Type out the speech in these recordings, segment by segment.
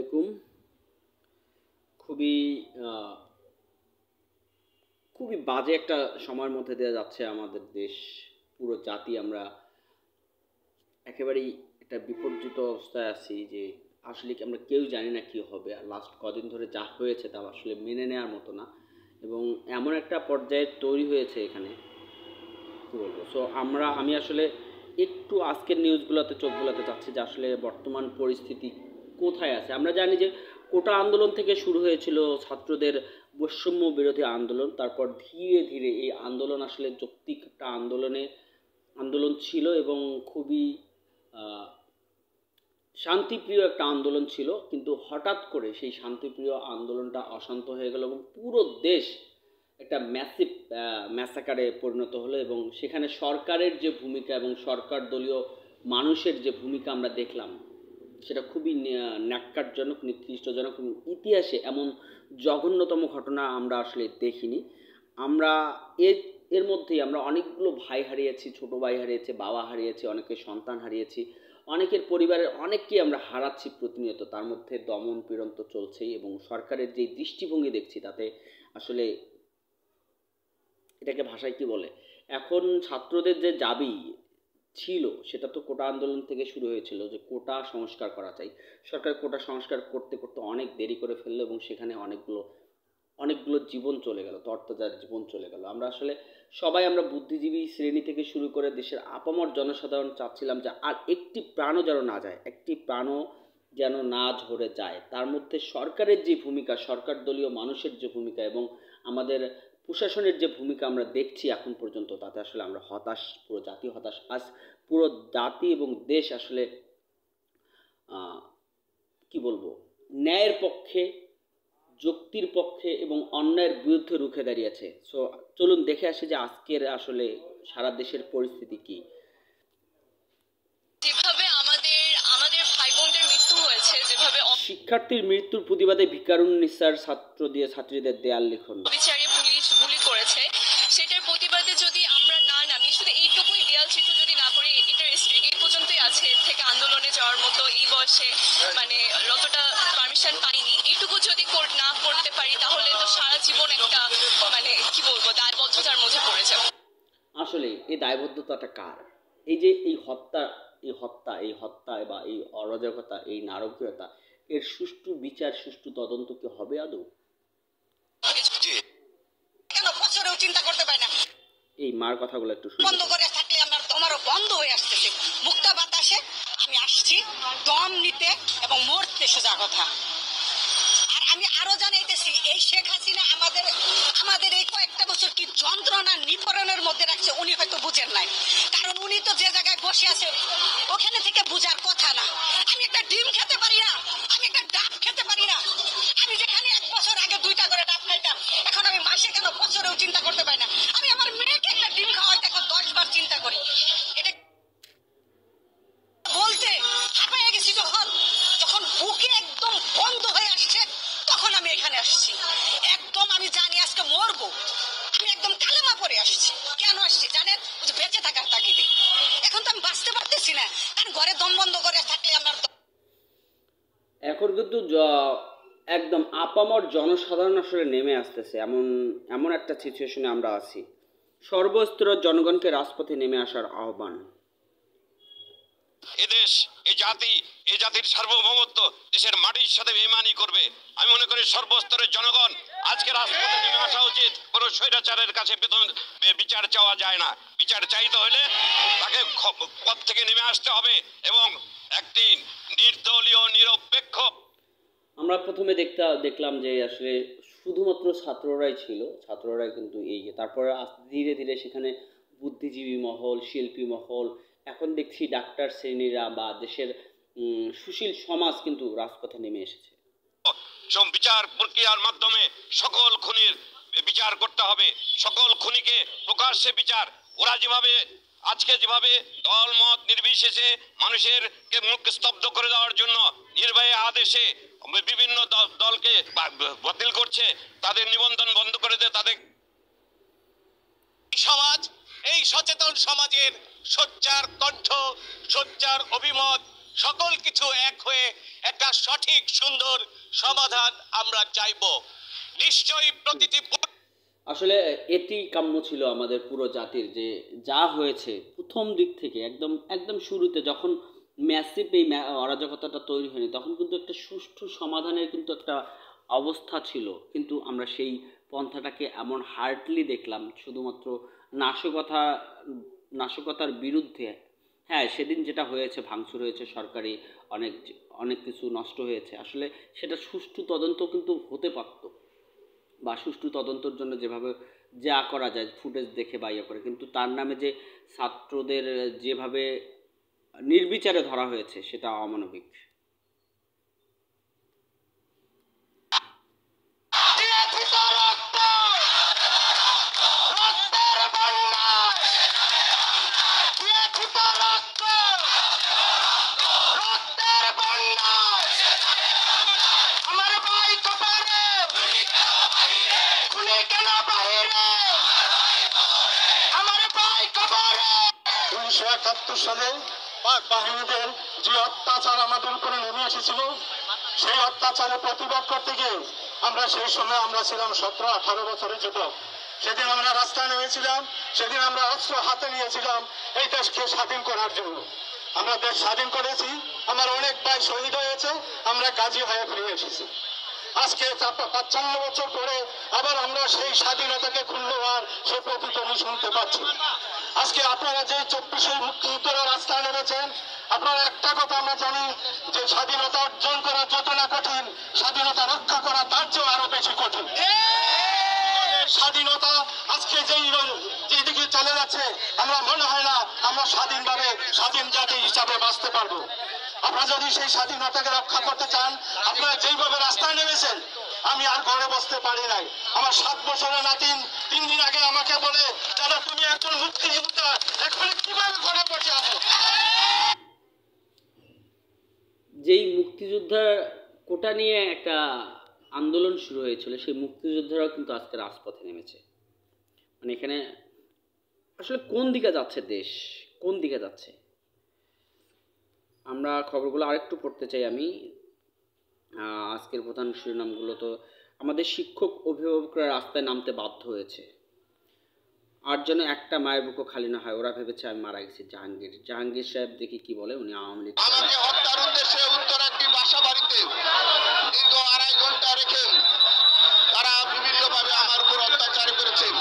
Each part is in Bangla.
আলাইকুম। খুবই আহ, খুবই বাজে একটা সময়ের মধ্যে দিয়ে যাচ্ছে আমাদের দেশ, পুরো জাতি। আমরা একেবারেই একটা বিপর্যিত অবস্থায় আছি যে আসলে কি আমরা কেউ জানি না কি হবে। আর লাস্ট কদিন ধরে যা হয়েছে তা আসলে মেনে নেওয়ার মতো না, এবং এমন একটা পর্যায়ে তৈরি হয়েছে এখানে, কি বলবো। সো আমি আসলে একটু আজকের নিউজগুলোতে চোখ বোলাতে চাচ্ছি যে আসলে বর্তমান পরিস্থিতি কোথায় আছে। আমরা জানি যে কোটা আন্দোলন থেকে শুরু হয়েছিল ছাত্রদের বৈষম্য বিরোধী আন্দোলন। তারপর ধীরে ধীরে এই আন্দোলন আসলে যৌক্তিক একটা আন্দোলন ছিল, এবং খুবই আহ, শান্তিপ্রিয় একটা আন্দোলন ছিল। কিন্তু হঠাৎ করে সেই শান্তিপ্রিয় আন্দোলনটা অশান্ত হয়ে গেল এবং পুরো দেশ একটা ম্যাসিভ ম্যাসাকারে পরিণত হলো। এবং সেখানে সরকারের যে ভূমিকা এবং সরকার দলীয় মানুষের যে ভূমিকা আমরা দেখলাম, সেটা খুবই ন্যাক্কারজনক, নিকৃষ্টজনক, এবং ইতিহাসে এমন জঘন্যতম ঘটনা আমরা আসলে দেখিনি। আমরা এর এর মধ্যেই আমরা অনেকগুলো ভাই হারিয়েছি, ছোট ভাই হারিয়েছি, বাবা হারিয়েছি, অনেকের সন্তান হারিয়েছি, অনেকের পরিবারের অনেককেই আমরা হারাচ্ছি প্রতিনিয়ত। তার মধ্যে দমন পীড়ন তো চলছেই, এবং সরকারের যে দৃষ্টিভঙ্গি দেখছি তাতে আসলে এটাকে ভাষায় কি বলে, এখন ছাত্রদের যে দাবি ছিল সেটা তো কোটা আন্দোলন থেকে শুরু হয়েছিল যে কোটা সংস্কার করা চাই। সরকার কোটা সংস্কার করতে করতে অনেক দেরি করে ফেললো, এবং সেখানে অনেকগুলো জীবন চলে গেল, তরতাজা জীবন চলে গেল। আমরা বুদ্ধিজীবী শ্রেণী থেকে শুরু করে দেশের আপামর জনসাধারণ চাচ্ছিলাম যে আর একটি প্রাণও যেন না যায়, একটি প্রাণও যেন না ঝরে যায়। তার মধ্যে সরকারের যে ভূমিকা, সরকার দলীয় মানুষের যে ভূমিকা, এবং আমাদের প্রশাসনের যে ভূমিকা আমরা দেখছি এখন পর্যন্ত, তাতে আসলে আমরা হতাশ, পুরো জাতি হতাশ। আজ পুরো জাতি এবং দেশ আসলে কি বলবো, ন্যায়ের পক্ষে, যুক্তির পক্ষে এবং অন্যায়ের বিরুদ্ধে রুখে দাঁড়িয়েছে। সো চলুন দেখে আসি যে আজকের আসলে সারা দেশের পরিস্থিতি কি। যেভাবে আমাদের আমাদের ভাই বোনদের মৃত্যু হয়েছে, যেভাবে শিক্ষার্থীর মৃত্যুর প্রতিবাদে ভিকারুননিসার ছাত্রীদের দেয়াল লিখন, বিচারে পুলিশ গুলি করেছে, সেটার প্রতিবাদে যদি আমরা না নামি, শুধু এইটুকুই দেয়াল চিত্র যদি না করি, এটা এই পর্যন্তই আছে। এর থেকে আন্দোলনে যাওয়ার মতো এই বয়সে মানে যতটা পারমিশন পাইনি, এইটুকু যদি না করতে পারি তাহলে তো সারা জীবন একটা মানে কি বলবো দায়বদ্ধতার মধ্যে পড়ে যাব। আসলে এই দায়বদ্ধতাটা কার? এই যে এই হত্যা বা এই অরাজকতা, এই নারকীয়তা, এর সুষ্ঠু বিচার, সুষ্ঠু তদন্ত কি হবে আদৌ? কেন বছরেও চিন্তা করতে পারি না? এই মার কথাগুলো একটু শুনুন। বন্ধ করে থাকলে আমার তোমারও বন্ধ হয়ে আসতেছে। মুক্ত বাতাসে আমি আসছি দম নিতে এবং মরতে, সোজা কথা। আর আমি আরো জানাইতেছি, এই শেখ হাসিনা আমাদের এই কয়েকটা বছর কি যন্ত্রণা নিপরণের মধ্যে রাখছে, উনি হয়তো বুঝেন নাই। কারণ উনি তো যে জায়গায় বসে আছে ওখানে থেকে বুঝার কথা না। আমি একটা ডিম খেতে পারি না, আমি একটা ডাব খেতে পারি না। আমি যেখানে 1 বছর আগে 2টা করে ডাব খাইতাম, এখন আমি মাসে কেন বছরেও চিন্তা করতে পারি না। আমি আমার মেয়েকে একটা ডিম খাওয়াইতে এখন 10 বার চিন্তা করি। এটা বলতে হাঁপাইয়া গেছি। যখন যখন বুকে একদম বন্ধ হয়ে আসছে, তখন আমি এখানে আসছি। একদম আমি জানি আজকে মরবো, আমি একদম কালেমা পড়ে আসছি। কেন আসছি জানেন? বেঁচে থাকার তাগিদে। এখন তো আমি বাঁচতে পারতেছি না, কারণ ঘরে দম বন্ধ করে থাকলে আমার এখন কিন্তু একদম আপামর জনসাধারণ আসলে নেমে আসতেছে, এমন এমন একটা সিচুয়েশনে আমরা আছি। সর্বস্তরের জনগণকে রাজপথে নেমে আসার আহ্বান। এদেশ, এই জাতি, এই জাতির সার্বভৌমত্ব দেশের মাটির সাথে বেইমানি করবে। আমি মনে করি সর্বস্তরের জনগণ আজকে রাজপথে নেমে আসা উচিত। কোনো স্বৈরাচারের কাছে বিচার চাওয়া যায় না। বিচার চাইতে হলে তাকে পদ থেকে নেমে আসতে হবে এবং একটি নির্দলীয় নিরপেক্ষ। আমরা প্রথমে দেখলাম যে আসলে শুধুমাত্র ছাত্ররাই কিন্তু এই যে, তারপরে ধীরে ধীরে সেখানে বুদ্ধিজীবী মহল, শিল্পী মহল, এখন দেখছি ডাক্তার শ্রেণীরা বা দেশের সুশীল সমাজ কিন্তু রাজপথে নেমে এসেছে। বিচার প্রক্রিয়ার মাধ্যমে সকল খুনির বিচার করতে হবে, সকল খুনিকে প্রকাশ্যে বিচার। ওরা যেভাবে দল মত নির্বিশেষে মানুষের মুখ স্তব্ধ করে দেওয়ার জন্য নির্বাহী আদেশে বিভিন্ন দলকে বাতিল করছে, তাদের নিবন্ধন বন্ধ করে দেয়, তাদের সমাজ, এই সচেতন সমাজের সোচ্চার কণ্ঠ, সোচ্চার অভিমত সকল কিছু এক হয়ে একটা সঠিক সুন্দর সমাধান আমরা চাইব। নিশ্চয়ই প্রতিটি আসলে এটি কাম্য ছিল আমাদের পুরো জাতির, যে যা হয়েছে প্রথম দিক থেকে একদম একদম শুরুতে যখন ম্যাসিভ এই অরাজকতাটা তৈরি হয়নি, তখন কিন্তু একটা সুষ্ঠু সমাধানের কিন্তু একটা অবস্থা ছিল, কিন্তু আমরা সেই পন্থাটাকে এমন হার্ডলি দেখলাম শুধুমাত্র নাশকতা নাশকতার বিরুদ্ধে। হ্যাঁ, সেদিন যেটা হয়েছে, ভাঙচুর হয়েছে, সরকারি অনেক অনেক কিছু নষ্ট হয়েছে, আসলে সেটা সুষ্ঠু তদন্ত কিন্তু হতে পারত, বা সুষ্ঠু তদন্তের জন্য যেভাবে যা করা যায় ফুটেজ দেখে বা ইয়ে করে, কিন্তু তার নামে যে ছাত্রদের যেভাবে নির্বিচারে ধরা হয়েছে সেটা অমানবিক। সালে পাক বাহিনীদের যে অত্যাচার আমাদের উপরে নেমে এসেছিল, সেই অত্যাচারের প্রতিবাদ করতে গিয়ে আমরা সেই সময় আমরা ছিলাম 17-18 বছরের যুবক। সেদিন আমরা রাস্তায় নেমেছিলাম, সেদিন আমরা অস্ত্র হাতে নিয়েছিলাম এই দেশকে স্বাধীন করার জন্য। আমরা দেশ স্বাধীন করেছি, আমার অনেক ভাই শহীদ হয়েছে, আমরা গাজী হয়ে ফিরে এসেছি। আজকে 55 বছর পরে আবার আমরা সেই স্বাধীনতাকে ক্ষুণ্ণ হওয়ার সে প্রতিধ্বনি শুনতে পাচ্ছি। আজকে আপনারা যে 24শে মুক্তিযুদ্ধের রাস্তায় নেমেছেন, আপনারা একটা কথা আমরা জানি যে স্বাধীনতা অর্জন করা যত না কঠিন, স্বাধীনতা রক্ষা করা তার চেয়েও আরো বেশি কঠিন। স্বাধীনতা আজকে যেদিকে চলে যাচ্ছে, আমরা মনে হয় না আমরা স্বাধীনভাবে স্বাধীন জাতি হিসাবে বাঁচতে পারবো। আপনারা যদি সেই স্বাধীনতাকে রক্ষা করতে চান, আপনারা যেইভাবে রাস্তায় নেমেছেন, আমি আর ঘরে বসতে পারি নাই। আমার 7 বছরের নাতিন 3 দিন আগে আমাকে বলে, দাদা তুমি একজন মুক্তিযোদ্ধা, এখন কিভাবে ঘরে বসে আছো? যেই মুক্তিযোদ্ধার কোটা নিয়ে একটা আন্দোলন শুরু হয়েছিল, সেই মুক্তিযোদ্ধারাও কিন্তু আজকে রাজপথে নেমেছে। মানে এখানে আসলে কোন দিকে যাচ্ছে দেশ, কোন দিকে যাচ্ছে? আমরা খবরগুলো আরেকটু পড়তে চাই আমি। আজকের প্রধান শিরোনামগুলো তো, আমাদের শিক্ষক অভিভাবকরা রাস্তায় নামতে বাধ্য হয়েছে, আর যেন একটা মায়ের বুকও খালি না হয়, ওরা ভেবেছে আমি মারা গেছি। জাহাঙ্গীর সাহেব দেখি কি বলে, উনি আওয়ামী লীগ। আমাকে হত্যার উদ্দেশ্যে উত্তর একটি বাসা বাড়িতে দীর্ঘ 2.5 ঘন্টা রেখে তারা বিভিন্নভাবে আমার উপর অত্যাচার করেছেন।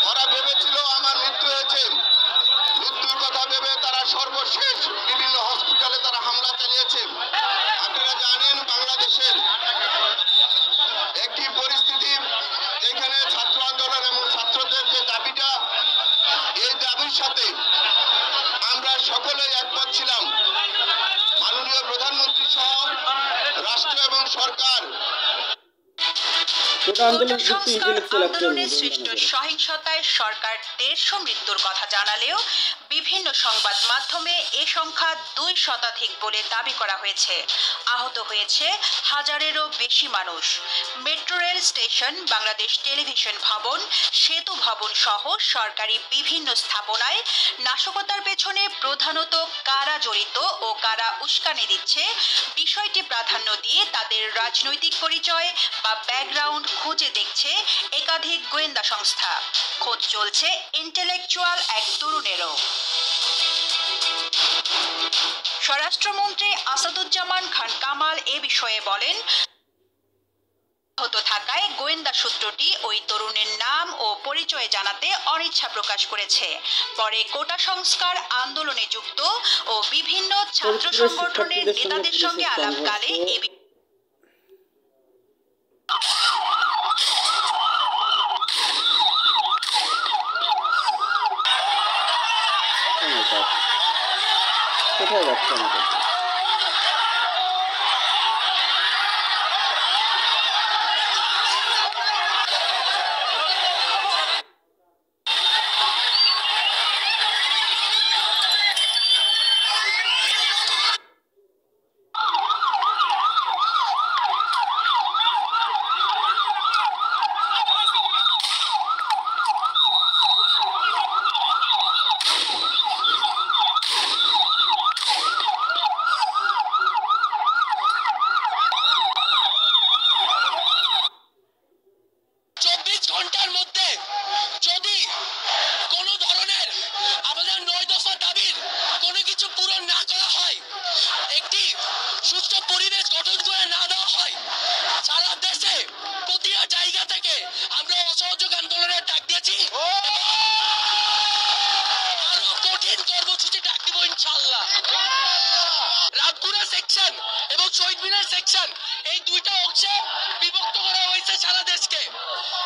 ওরা ভেবেছিল আমার মৃত্যু হয়েছে, মৃত্যুর কথা ভেবে তারা সর্বশেষ বিভিন্ন হসপিটালে তারা হামলা চালিয়েছে। আপনারা জানেন বাংলাদেশের একটি পরিস্থিতি, এখানে ছাত্র আন্দোলন এবং ছাত্রদের যে দাবিটা, এই দাবির সাথে আমরা সকলেই একমত ছিলাম। মাননীয় প্রধানমন্ত্রী সহ রাষ্ট্র এবং সরকার আন্দোলনে সৃষ্ট সহিংসতায় সরকার 150 মৃত্যুর কথা জানালেও বিভিন্ন সংবাদ মাধ্যমে এ সংখ্যা 2 শতাধিক বলে দাবি করা হয়েছে। আহত হয়েছে হাজারেরও বেশি মানুষ। Metro rail station, Bangladesh television ভবন, সেতু ভবন সহ সরকারি বিভিন্ন স্থাপনায় নাশকতার পেছনে প্রধানত কারা জড়িত ও কারা উস্কানি দিচ্ছে, বিষয়টি প্রাধান্য দিয়ে তাদের রাজনৈতিক পরিচয় বা ব্যাকগ্রাউন্ড খুঁজে দেখছে একাধিক গোয়েন্দা সংস্থা। খোঁজ চলছে ইন্টেলেকচুয়াল এক তরুণেরও। স্বরাষ্ট্রমন্ত্রী আসাদুজ্জামান খান কামাল এ বিষয়ে বলেন, হতে থাকায় গোয়েন্দা সূত্রটি ওই তরুণের নাম ও পরিচয় জানাতে অনিচ্ছা প্রকাশ করেছে। পরে কোটা সংস্কার আন্দোলনে যুক্ত ও বিভিন্ন ছাত্র সংগঠনের নেতাদের সঙ্গে আলাপকালে এ কোথায় যাচ্ছে আমাদের? দেশ গঠন করে না দেওয়া হয়, সারা দেশে প্রতিটা জায়গা থেকে আমরা অসহযোগ আন্দোলনের ডাক দিয়েছি। আরো কঠিন কর্মসূচি ডাক দিব ইনশাআল্লাহ। রামপুরা সেকশন এবং শহীদ মিনার সেকশন এই দুইটা অংশে বিভক্ত করা হয়েছে সারা দেশকে।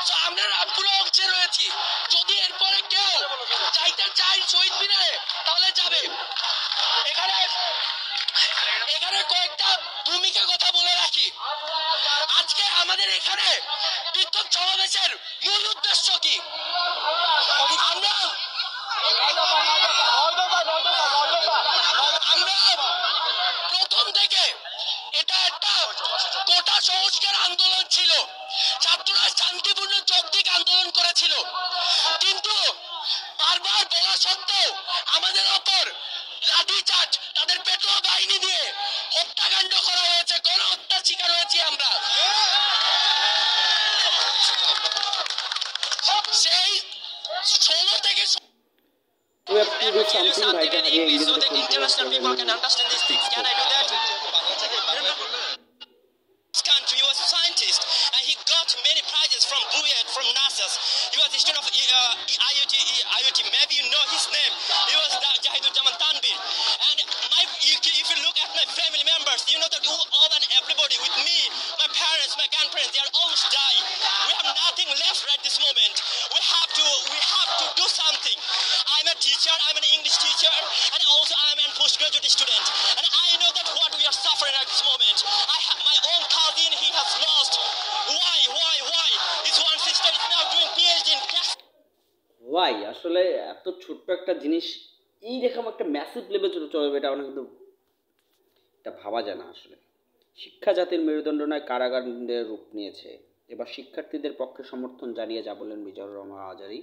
তো আমরা রামপুরা অংশে রয়েছি, যদি এরপরে কেউ যাইতে চায় শহীদ মিনারে তাহলে যাবে। এখানে কয়েকটা ভূমিকা কথা বলে রাখি। আজকে আমাদের এখানে বিক্ষোভ সমাবেশের মূল উদ্দেশ্য কি? আমরা প্রথম থেকে এটা একটা কোটা সংস্কার আন্দোলন ছিল, ছাত্ররা শান্তিপূর্ণ যৌক্তিক আন্দোলন করেছিল, কিন্তু বারবার বলা সত্ত্বেও আমাদের ওপর লাঠিচার্জ, তাদের পেটোয়া বাহিনী দিয়ে হত্যাকাণ্ড করা হয়েছে, গণহত্যার শিকার হয়েছি আমরা। সেই 16 থেকে You have to do something like that English so that international people can understand these things. Can I do that? This country, he was a scientist and he got many prizes from BUET, from NASA. He was a student of IUT. Maybe you know his name. He was Jahidul Jaman Tanvir. And if you look at my family members, you know that all and everybody with me, my parents, my grandparents, they are almost die. We have nothing left right this moment. We have to do something. I'm a teacher, I'm an English teacher, and also I'm a postgraduate student. And I know that what we are suffering at this moment. I have my own cousin, he has lost. Why? His one sister is now doing PhD in why আসলে এত ছোট্ট একটা জিনিস এইরকম একটা ম্যাসিভ লেভেল চলবে, এটা অনেক কিন্তু এটা ভাবা যায় না। আসলে শিক্ষা জাতির মেরুদণ্ড নয়, কারাগারের রূপ নিয়েছে। এবার শিক্ষার্থীদের পক্ষে সমর্থন জানিয়ে যা বললেন মিজানুর রহমান আজারী।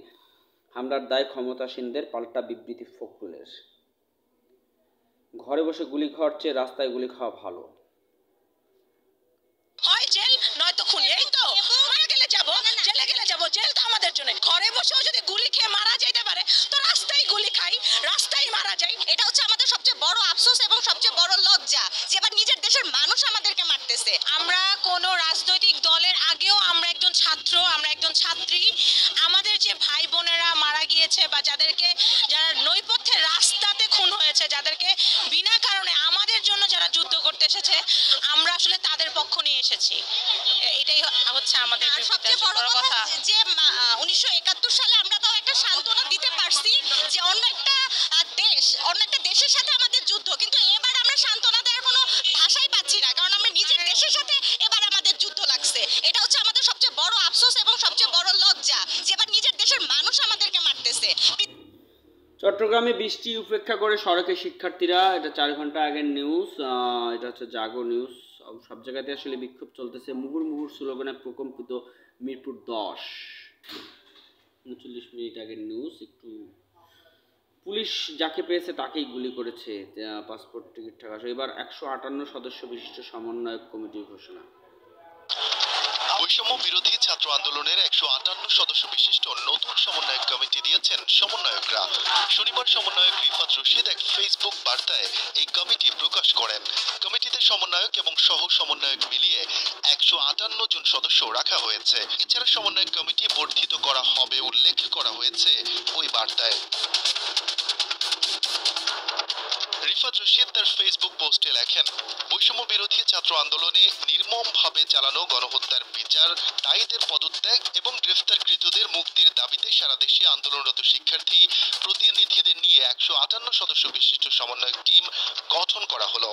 হামলার দায় ক্ষমতাসীনদের, পাল্টা বিবৃতি ফখরুলের। ঘরে বসে গুলি খাওয়ার চেয়ে রাস্তায় গুলি খাওয়া ভালো। হয় জেল নয়তো খুন, এই তো মারা গেলে যাবো, জেলে গেলে যাবো, জেল তো আমাদের জন্য। ঘরে বসেও যদি গুলি খেয়ে মারা যাইতে পারে তো রাস্তায় গুলি খাই, রাস্তায় মারা যাই। এটা হচ্ছে আমাদের সবচেয়ে বড় আফসোস এবং সবচেয়ে বড় লজ্জা যে এবার নিজের দেশের মানুষ আমাদেরকে মারতেছে। আমরা কোনো রাজনৈতিক দলের আগেও আমরা একজন ছাত্র, আমরা একজন ছাত্রী। আমাদের যে ভাই বোনেরা মারা গিয়েছে বা যারা নৈপথ্যে রাস্তাতে খুন হয়েছে, যাদেরকে বিনা কারণে আমাদের জন্য যারা যুদ্ধ করতে এসেছে, আমরা আসলে তাদের পক্ষ নিয়ে এসেছি। এটাই হচ্ছে আমাদের সবচেয়ে বড় কথা যে 1971 সালে আমরা তাও একটা সান্ত্বনা দিতে পারছি যে অন্য একটা দেশের সাথে আমাদের যুদ্ধ, কিন্তু এবার আমরা সান্ত্বনা দেওয়ার কোনো ভাষাই পাচ্ছি না, কারণ আমরা নিজের দেশের সাথে এবার আমাদের যুদ্ধ লাগছে। এটা হচ্ছে আমাদের সবচেয়ে বড় আফসোস এবং সবচেয়ে বড় লজ্জা যে এবার নিজের দেশের মানুষ আমাদেরকে মারতেছে। চট্টগ্রামে বৃষ্টি উপেক্ষা করে সড়কে শিক্ষার্থীরা, এটা 4 ঘন্টা আগের নিউজ, এটা হচ্ছে জাগো নিউজ। সব জায়গাতে আসলে বিক্ষোভ চলতেছে। মুহুর্মুহুর স্লোগানে প্রকম্পিত মিরপুর 10। 39 মিনিট আগের নিউজ। একটু পুলিশ যাকে পেয়েছে তাকেই গুলি করেছে, পাসপোর্ট টিকিট টাকা। এবার 158 সদস্য বিশিষ্ট সমন্বয়ক কমিটির ঘোষণা। বৈষম্য বিরোধী ছাত্র আন্দোলনের 158 সদস্য বিশিষ্ট নতুন সমন্বয়ক কমিটি দিয়েছেন সমন্বয়করা। শনিবার সমন্বয়ক রিফাত রশিদ এক ফেসবুক বার্তায় এই কমিটি প্রকাশ করেন। কমিটিতে সমন্বয়ক এবং সহ সমন্বয়ক মিলিয়ে 158 জন সদস্য রাখা হয়েছে। এছাড়া সমন্বয়ক কমিটি বর্ধিত করা হবে উল্লেখ করা হয়েছে ওই বার্তায়। রিফাত রশিদ তার ফেসবুক পোস্টে লেখেন, বৈষম্য বিরোধী ছাত্র আন্দোলনে নির্মমভাবে চালানো গণহত্যার বিচার, দায়ীদের পদত্যাগ এবং গ্রেফতারকৃতদের মুক্তির দাবিতে সারা দেশে আন্দোলনরত শিক্ষার্থী প্রতিনিধিদের নিয়ে 158 সদস্য বিশিষ্ট সমন্বয়ক টিম গঠন করা হলো।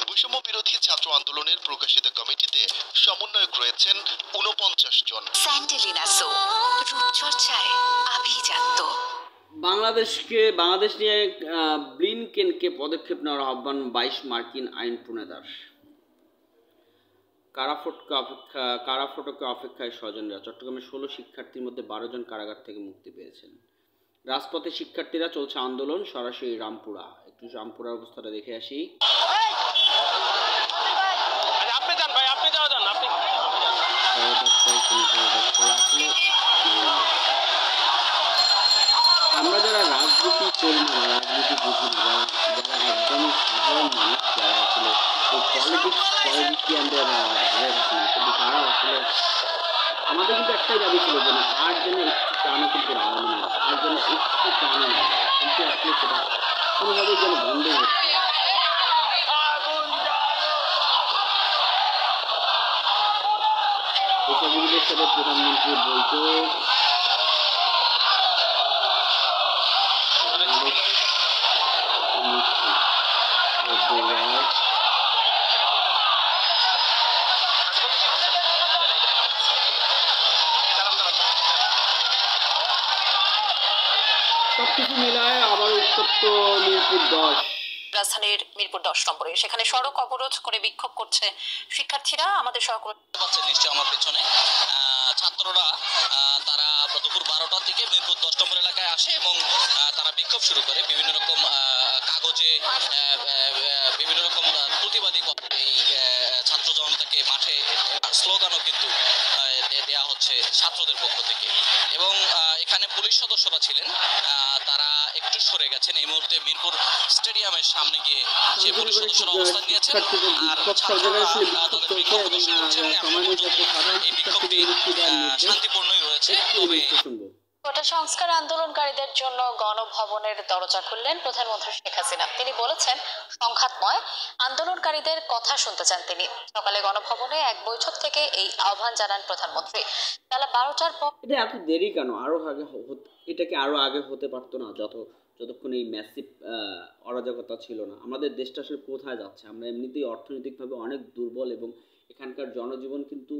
বৈষম্য বিরোধী ছাত্র আন্দোলনের প্রকাশিত কমিটিতে সমন্বয়ক রয়েছেন 49 জন। স্যান্ডেলিনাসো রূপচর্চায় আভিজাত্য। বাংলাদেশ নিয়ে ব্লিনকেনকে পদক্ষেপ নেওয়ার আহ্বান 22 মার্কিন আইন প্রণেতার। কারাফটকে অপেক্ষায় স্বজনরা। চট্টগ্রামের 16 শিক্ষার্থীর মধ্যে 12 জন কারাগার থেকে মুক্তি পেয়েছেন। রাজপথে শিক্ষার্থীরা, চলছে আন্দোলন। সরাসরি রামপুরা। একটু রামপুরার অবস্থাটা দেখে আসি। আমরা যারা রাজনীতি করি না, রাজনীতি বুঝি না, যারা একদমই সাধারণ মানুষ যারা আসলে এই পলিটিশিয়ানদের ধারে বসে না, কিন্তু তারা আসলে আমাদের কিন্তু একটাই দাবি ছিল যে না আর যেন একটু টানো কিন্তু লাগানো না, আর যেন একটু টানো না যায়, কিন্তু আসলে সেটা কোনোভাবেই যেন বন্ধ হচ্ছে না। পেশাজীবীদের সাথে প্রধানমন্ত্রীর বৈঠক, সবকিছু মিলায় আবার উত্তপ্ত মিরপুর 10। রাজধানীর মিরপুর 10 নম্বরে সেখানে সড়ক অবরোধ করে বিক্ষোভ করছে শিক্ষার্থীরা। আমাদের সহকর্মী নিশ্চয় আমার পেছনে ছাত্ররা তারা দুপুর 12টার দিকে মিরপুর 10 নম্বর এলাকায় আসে এবং তারা বিক্ষোভ শুরু করে বিভিন্ন রকম কাগজে বিভিন্ন রকম প্রতিবাদী এই ছাত্র জনতাকে মাঠে স্লোগানও কিন্তু দেয়া হচ্ছে ছাত্রদের পক্ষ থেকে এবং এখানে পুলিশ সদস্যরা ছিলেন, তারা একটু সরে গেছেন। এই মুহূর্তে মিরপুর স্টেডিয়ামের সামনে গিয়ে যে পুলিশ সদস্যরা অবস্থান নিয়েছেন আর ছাত্ররা তাদের বিক্ষোভ প্রদর্শন করছেন। এই বিক্ষোভটি শান্তিপূর্ণই রয়েছে। তবে কোটা সংস্কার আন্দোলনকারীদের জন্য গণভবনের দরজা খুললেন প্রধানমন্ত্রী শেখ হাসিনা। তিনি বলেছেন সংঘাতময় আন্দোলনকারীদের কথা শুনতে চান তিনি। সকালে গণভবনে এক বৈঠক থেকে এই আহ্বান জানান প্রধানমন্ত্রী। বেলা 12টার পর এটা এত দেরি কেন? আরো আগে এটাকে আরো আগে হতে পারতো না? যতক্ষণ এই ম্যাসিভ অরাজকতা ছিল না। আমাদের দেশটা আসলে কোথায় যাচ্ছে? আমরা এমনিতেই অর্থনৈতিকভাবে অনেক দুর্বল এবং এখানকার জনজীবন কিন্তু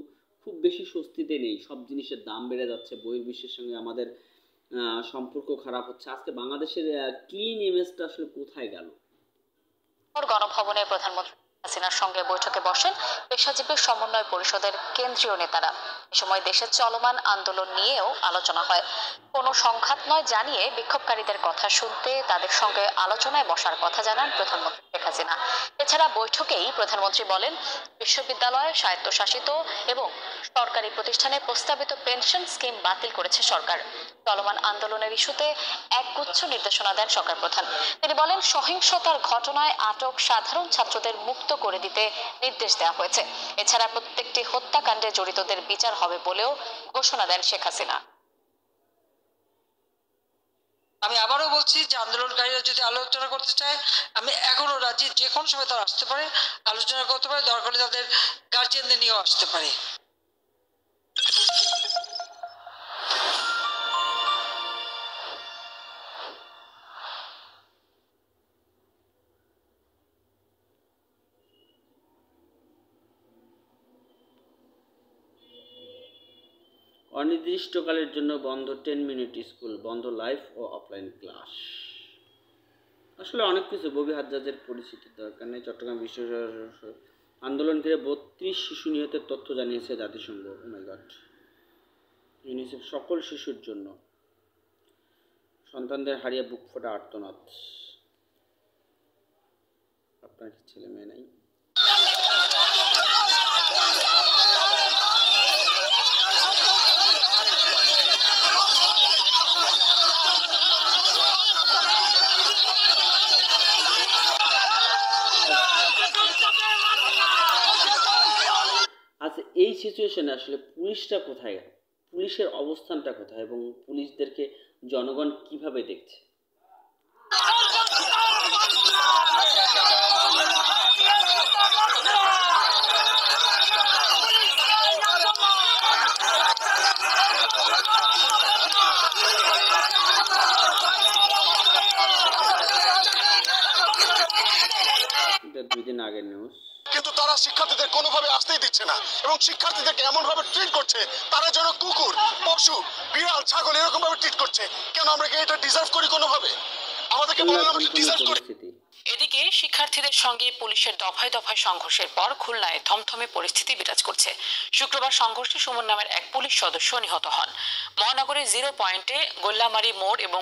খুব বেশি স্বস্তিতে নেই। সব জিনিসের দাম বেড়ে যাচ্ছে, বহির্বিশ্বের সঙ্গে আমাদের সম্পর্ক খারাপ হচ্ছে। আজকে বাংলাদেশের ক্লিন ইমেজটা আসলে কোথায় গেল? গণভবনে প্রধানমন্ত্রী হাসিনার সঙ্গে বৈঠকে বসেন পেশাজীবী সমন্বয় পরিষদের কেন্দ্রীয় নেতারা। এ সময় দেশের চলমান আন্দোলন নিয়েও আলোচনা হয়। কোনো সংঘাত নয় জানিয়ে বিক্ষোভকারীদের কথা শুনতে তাদের সঙ্গে আলোচনায় বসার কথা জানান প্রধানমন্ত্রী শেখ হাসিনা। এছাড়া বৈঠকেই প্রধানমন্ত্রী বলেন বিশ্ববিদ্যালয়, স্বায়ত্তশাসিত এবং সরকারি প্রতিষ্ঠানে প্রস্তাবিত পেনশন স্কিম বাতিল করেছে সরকার। চলমান আন্দোলনের ইস্যুতে একগুচ্ছ নির্দেশনা দেন সরকার প্রধান। তিনি বলেন সহিংসতার ঘটনায় আটক সাধারণ ছাত্রদের মুক্ত করে দিতে নির্দেশ দেওয়া হয়েছে। এছাড়া প্রত্যেকটি হত্যাকাণ্ডে জড়িতদের বিচার হবে বলেও ঘোষণা দেন শেখ হাসিনা। আমি আবারও বলছি যে আন্দোলনকারীরা যদি আলোচনা করতে চায় আমি এখনো রাজি, যে কোনো সময় তারা আসতে পারে, আলোচনা করতে পারে, দরকার হলে তাদের গার্জিয়ানদের নিয়েও আসতে পারে। অনির্দিষ্টকালের জন্য বন্ধ 10 মিনিট স্কুল, বন্ধ লাইভ ও অফলাইন ক্লাস। আসলে অনেক কিছু ববি হাজ্জাজের পরিচিতির দরকার নেই। চট্টগ্রাম বিশ্ব আন্দোলন ঘিরে 32 শিশু নিহতের তথ্য জানিয়েছে জাতিসংঘ। ও মাই গড। ইউনিসেফ সকল শিশুর জন্য সন্তানদের হারিয়ে বুক ফোটা আর্তনাদ। আপনার কি ছেলে মেয়ে নাই? আচ্ছা, এই সিচুয়েশনে আসলে পুলিশটা কোথায় গেল? পুলিশের অবস্থানটা কোথায় এবং পুলিশদেরকে জনগণ কিভাবে দেখছে? এটা 2 দিন আগের নিউজ। কিন্তু তারা শিক্ষার্থীদের কোনোভাবে আসতেই দিচ্ছে না এবং শিক্ষার্থীদেরকে এমন ভাবে ট্রিট করছে তারা যেন কুকুর, পশু, বিড়াল, ছাগল এরকম ভাবে ট্রিট করছে। কেন আমরা কি এটা ডিজার্ভ করি কোনোভাবে? আমাদেরকে বলেন আমরা ডিজার্ভ করি? এদিকে শিক্ষার্থীদের সঙ্গে পুলিশের দফায় দফায় সংঘর্ষের পর খুলনায় থমথমে পরিস্থিতি বিরাজ করছে। শুক্রবার সংঘর্ষে সুমন নামের এক পুলিশ সদস্য নিহত হন। মহানগরের 0 পয়েন্টে গোল্লামারি মোড় এবং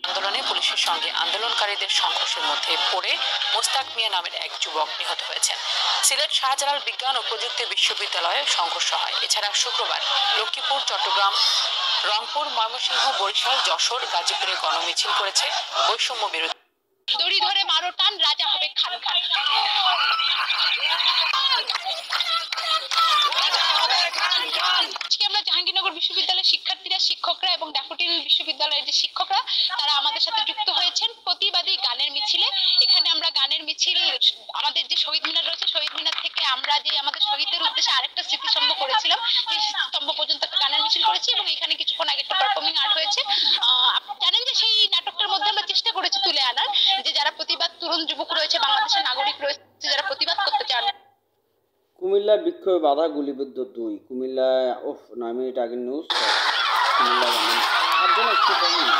আন্দোলনে পুলিশের সঙ্গে আন্দোলনকারীদের সংঘর্ষের মধ্যে পড়ে মোস্তাক মিয়া নামের এক যুবক নিহত হয়েছেন। সিলেট শাহজালাল বিজ্ঞান ও প্রযুক্তি বিশ্ববিদ্যালয়ে সংঘর্ষ হয়। এছাড়া শুক্রবার লক্ষ্মীপুর, চট্টগ্রাম রংপুর, ময়মনসিংহ, বরিশাল, যশোর, গাজীপুরে গণমিছিল করেছে বৈষম্য বিরোধী। দড়ি ধরে মারো টান, রাজা হবে খান খান। আজকে আমরা জাহাঙ্গীরনগর বিশ্ববিদ্যালয়ের শিক্ষার্থীরা, শিক্ষকরা এবং ড্যাফোডিল বিশ্ববিদ্যালয়ের যে শিক্ষকরা তারা আমাদের সাথে যুক্ত হয়েছেন প্রতিবাদী গানের মিছিলে। এখানে আমরা গানের মিছিল, আমাদের যে শহীদ মিনার রয়েছে শহীদ মিনার থেকে আমরা যে আমাদের শহীদদের উদ্দেশ্যে আরেকটা স্মৃতিস্তম্ভ করেছিলাম সেই স্মৃতিস্তম্ভ পর্যন্ত একটা গানের মিছিল করেছি এবং এখানে কিছুক্ষণ আগে একটা পারফর্মিং আর্ট হয়েছে। জানেন যে সেই নাটকটার মধ্যে আমরা চেষ্টা করেছি তুলে আনার যে যারা প্রতিবাদ, তরুণ যুবক রয়েছে, বাংলাদেশের নাগরিক রয়েছে যারা প্রতিবাদ করতে চান। কুমিল্লার বিক্ষোভে বাধা, গুলিবিদ্ধ 2। কুমিল্লায় 9 মিনিট আগের নিউজ। কুমিল্লা একজন একটু কম না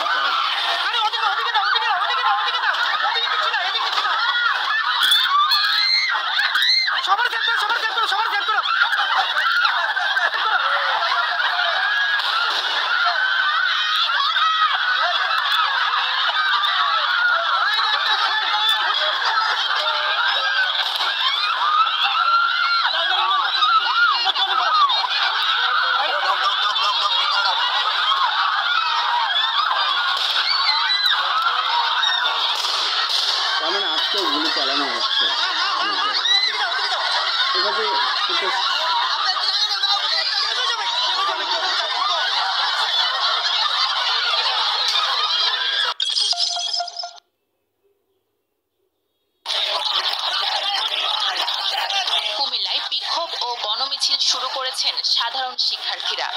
আজকে গুলি চালানো হচ্ছে এভাবে। কুমিল্লায় বিক্ষোভ ও গণমিছিল শুরু করেছেন সাধারণ শিক্ষার্থীরা।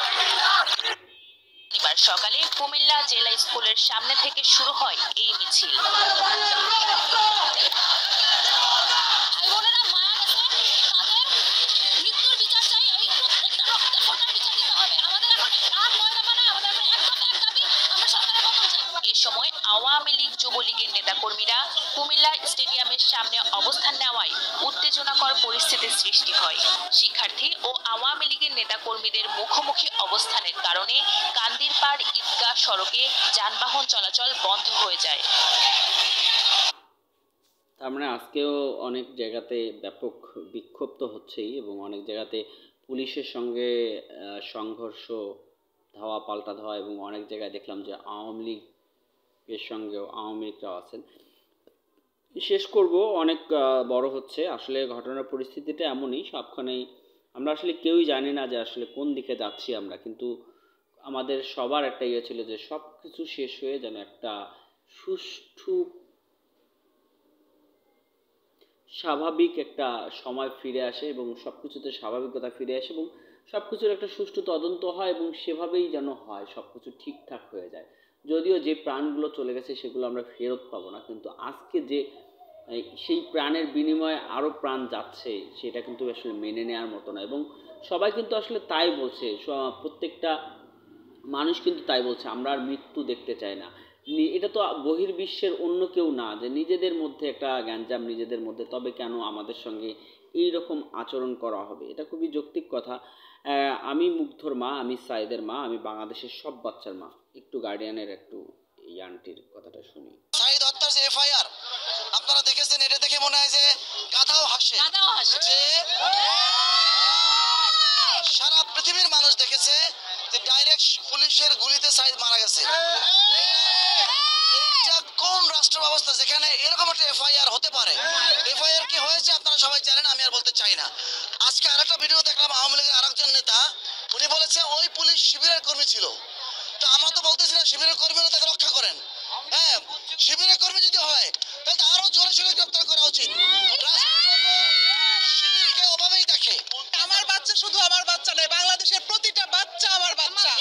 শনিবার সকালে কুমিল্লা জেলা স্কুলের সামনে থেকে শুরু হয় এই মিছিল। এ সময় আওয়ামী লীগ, যুবলীগের নেতাকর্মীরা কুমিল্লা স্টেডিয়ামের সামনে অবস্থান নেওয়ায় উত্তেজনাকর পরিস্থিতির সৃষ্টি হয়। শিক্ষার্থী ও আওয়ামী লীগের নেতাকর্মীদের মুখোমুখি অবস্থানের কারণে কান্দিরপাড় ঈদগাহ সড়কে যানবাহন চলাচল বন্ধ হয়ে যায়। তার মানে আজকেও অনেক জায়গাতে ব্যাপক বিক্ষোভ তো হচ্ছেই এবং অনেক জায়গাতে পুলিশের সঙ্গে সংঘর্ষ, ধাওয়া পাল্টা ধাওয়া, এবং অনেক জায়গায় দেখলাম যে আওয়ামী লীগের সঙ্গেও আওয়ামী লীগরাও আছেন। শেষ করব, অনেক বড় হচ্ছে আসলে ঘটনার পরিস্থিতিটা এমনই, সবখানেই আমরা আসলে কেউই জানি না যে আসলে কোন দিকে যাচ্ছি আমরা, কিন্তু আমাদের সবার একটা ইয়ে ছিল যে সব কিছু শেষ হয়ে যেন একটা সুষ্ঠু স্বাভাবিক একটা সময় ফিরে আসে এবং সব কিছুতে স্বাভাবিকতা ফিরে আসে এবং সব কিছুর একটা সুষ্ঠু তদন্ত হয় এবং সেভাবেই যেন হয়, সব কিছু ঠিকঠাক হয়ে যায়। যদিও যে প্রাণগুলো চলে গেছে সেগুলো আমরা ফেরত পাবো না, কিন্তু আজকে যে সেই প্রাণের বিনিময়ে আরও প্রাণ যাচ্ছে সেটা কিন্তু আসলে মেনে নেওয়ার মতো না। এবং সবাই কিন্তু আসলে তাই বলছে, প্রত্যেকটা মানুষ কিন্তু তাই বলছে, আমরা আর মৃত্যু দেখতে চাই না। এটা তো বহির্বিশ্বের অন্য কেউ না, যে নিজেদের মধ্যে একটা গ্যাঞ্জাম নিজেদের মধ্যে, তবে কেন আমাদের সঙ্গে এই রকম আচরণ করা হবে? এটা খুবই যৌক্তিক কথা। আমি মুগ্ধর মা, আমি সাইদের মা, আমি বাংলাদেশের সব বাচ্চার মা। একটু গার্ডিয়ানের একটু এই আন্টির কথাটা শুনি। সাইদ হত্যার যে এফআইআর আপনারা দেখেছেন, এটা দেখে মনে হয় যে গাধাও হাসে, যে সারা পৃথিবীর মানুষ দেখেছে যে ডাইরেক্ট পুলিশের গুলিতে সাইদ মারা গেছে। এটা কোন রাষ্ট্র ব্যবস্থা যেখানে এরকম একটা এফআইআর হতে পারে? এফআইআর কি হয়েছে আপনারা সবাই জানেন, আমি আর বলতে চাই না। আজকে আরেকটা ভিডিও দেখলাম, আওয়ামী লীগের আরেকজন নেতা উনি বলেছে ওই পুলিশ শিবিরের কর্মী ছিল। তো আমরা তো বলতেছি না শিবিরের কর্মী হলে তাকে রক্ষা করেন। হ্যাঁ, শিবিরের কর্মী যদি হয় তাহলে আরো জোরে সোরে গ্রেপ্তার করা উচিত। শিবিরকে ওভাবেই দেখে। আমার বাচ্চা শুধু আমার বাচ্চা নয়, বাংলাদেশের প্রতিটা বাচ্চা আমার বাচ্চা।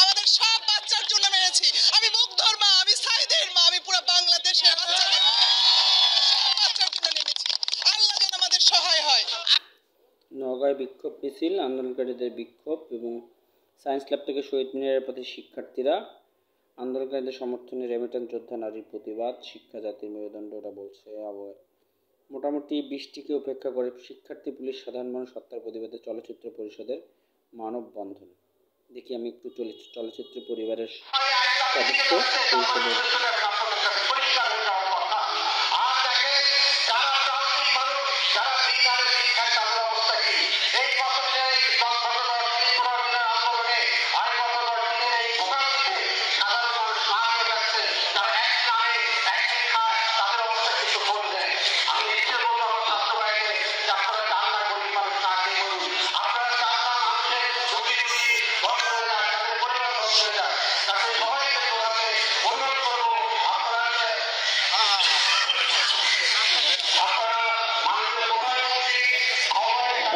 আমাদের সব বাচ্চার জন্য মেরেছি। আমি মুগ্ধর মা, আমি সাইদের মা, আমি পুরো বাংলাদেশের বাচ্চার জন্য নেমেছি। আল্লাহ যেন আমাদের সহায় হয়। নওগাঁয় বিক্ষোভ মিছিল, আন্দোলনকারীদের বিক্ষোভ এবং সায়েন্স ল্যাব থেকে শহীদ মিনারের প্রতি শিক্ষার্থীরা, আন্দোলনকারীদের সমর্থনে রেমিটেন্স যোদ্ধা নারীর প্রতিবাদ, শিক্ষা জাতির মেরুদণ্ড, ওটা বলছে। মোটামুটি বৃষ্টিকে উপেক্ষা করে শিক্ষার্থী, পুলিশ, সাধারণ মানুষ হত্যার প্রতিবাদে চলচ্চিত্র পরিষদের মানববন্ধন। দেখি আমি একটু চলচ্চিত্র পরিবারের সদস্য পরিষদের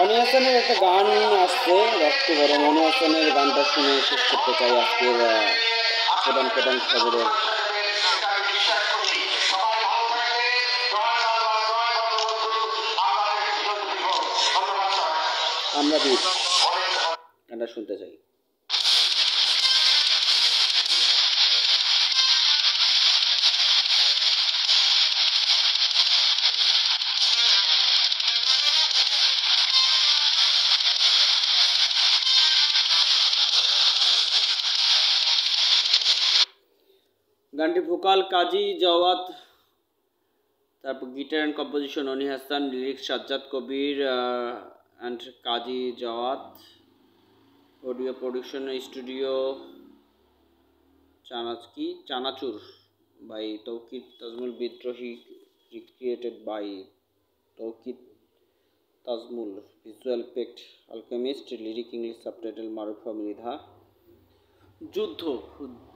অনি হাসানের একটা গান আসছে রক্ত গরম। অনি হাসানের গানটা শুনে শেষ করতে চাই আজকের প্রধান খবরের। আমরা বীর গানটা শুনতে চাই। গানটি ভোকাল কাজী জাওয়াত, তারপর guitar and composition Oni Hasan, lyrics Sajjad Kabir and Kazi Jawad, audio production studio Chanachur by Toukir Tajmul Bidrohi, created by Toukir Tajmul, visual effect Alchemist, lyric English subtitle Marufa Mridha. যুদ্ধ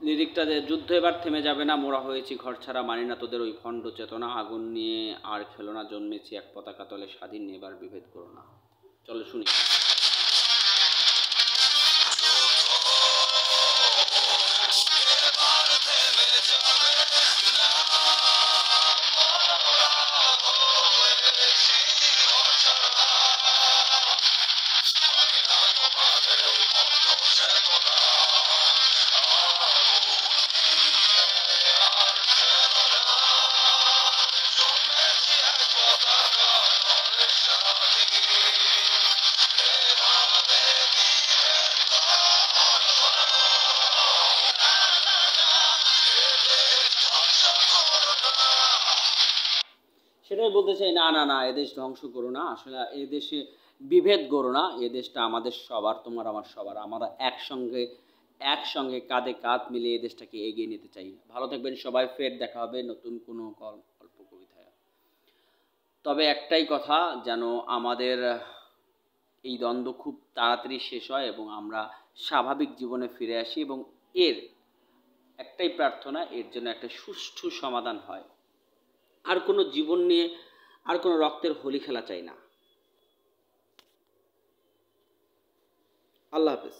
লিরিকটা, যুদ্ধ এবার থেমে যাবে না, মোরা হয়েছি ঘর ছাড়া, মানি না তোদের ওই খণ্ড চেতনা, আগুন নিয়ে আর খেলো না, জন্মেছি এক পতাকা তলে স্বাধীন, এবার বিভেদ করো না। চলো শুনি। সেটাই বলতে চাই, না না না, এদেশ ধ্বংস করো না, আসলে এদেশে বিভেদ করো না, এদেশটা আমাদের সবার, তোমার আমার সবার, আমরা একসঙ্গে কাঁধে কাঁধ মিলিয়ে এই দেশটাকে এগিয়ে নিতে চাই। ভালো থাকবেন সবাই, ফের দেখা হবে নতুন কোনো গল্প কবিতায়। তবে একটাই কথা, যেন আমাদের এই দ্বন্দ্ব খুব তাড়াতাড়ি শেষ হয় এবং আমরা স্বাভাবিক জীবনে ফিরে আসি, এবং এর একটাই প্রার্থনা, এর জন্য একটা সুষ্ঠু সমাধান হয়। আর কোনো জীবন নিয়ে আর কোনো রক্তের হোলি খেলা চাই না। আল্লাহ হাফেজ।